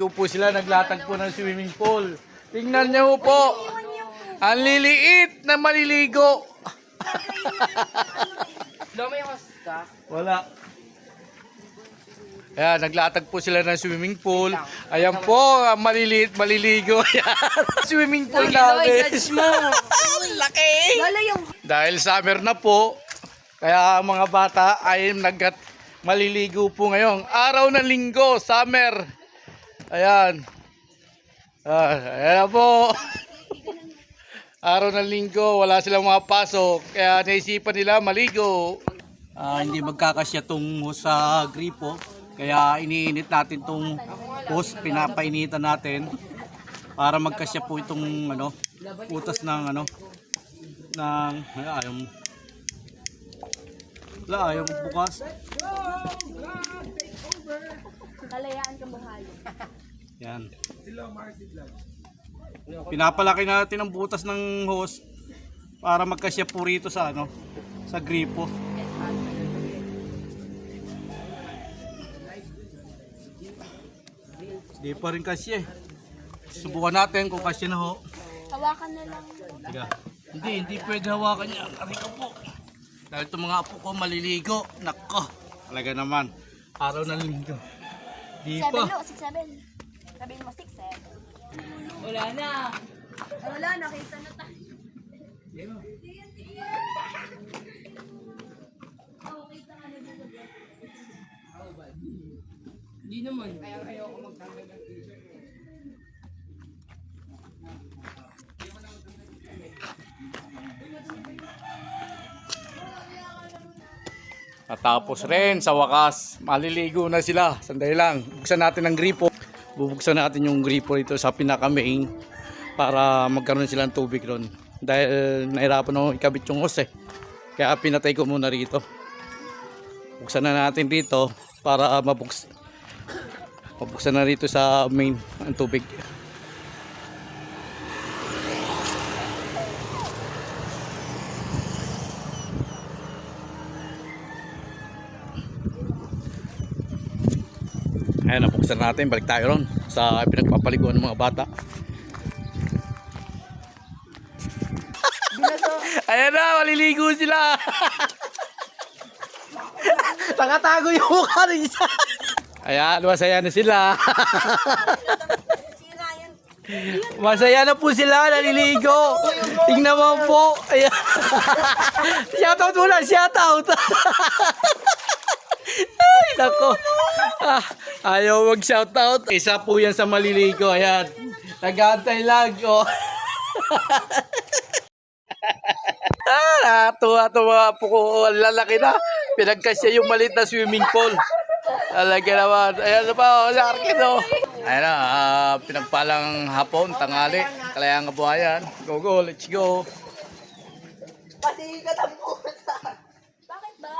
Dito po sila naglatag po ng swimming pool. Tingnan niyo po. Ang liliit na maliligo. Wala. Ayan, naglatag po sila ng swimming pool. Ayan po, ang maliliit, maliligo. Ayan. Swimming pool namin. Laki! Dahil summer na po, kaya ang mga bata ay maliligo po ngayong araw ng linggo, summer. Ayan. Ayan po. Araw ng linggo, wala silang mga pasok, kaya naisipan nila maligo. Hindi magkakasya itong sa gripo, kaya iniinit natin itong hose, pinapainitan natin para magkasya po itong putas ng ayaw bukas. Kalayaan ka buhay. Yan. Pinapalaki natin ang butas ng hose para magkasya po rito sa sa gripo. Hindi pa rin kasya eh. Subukan natin kung kasya na ho. Hawakan na lang. Tiga. Hindi pwede hawakan niya. Aray ko po. Dahil itong mga apo ko maliligo. Nako. Talaga naman. Araw ng linggo. Di 7 pa. lo, 6-7. Sabihin mo 6-7. Wala na. Wala, nakita na tayo. Hindi naman. At tapos rin sa wakas, maliligo na sila. Sandali lang. Buksan natin ang gripo. Bubuksan natin yung gripo ito sa pinaka-main para magkaroon sila ng tubig ron. Dahil nahirapan ako ikabit yung hose eh. Kaya pinatay ko muna rito. Buksan na natin rito para mabuksan na rito sa main ang tubig. Ayan, nabuksan natin. Balik tayo ron sa pinagpapaliguan ng mga bata. Ayan na, maliligo sila. Nakatago yung mukha rin isa. Ayan, masaya na sila. Masaya na po sila, naliligo. Tingnan mo po. Ayan. Shoutout muna, shoutout. Ay, nako. Ayaw mag-shoutout. Isa po yan sa maliligo. Ayan. Nag-aantay lang. Oh. Tuwa-tuwa po ko. Lalaki na. Pinagkasya yung maliit na swimming pool. Talaga naman. Ayan na pa. Sa arkin, oh. Ayan na. Pinagpalang hapon, tangali. Kalayang kabuhayan. Go, go. Let's go. Bakit ba?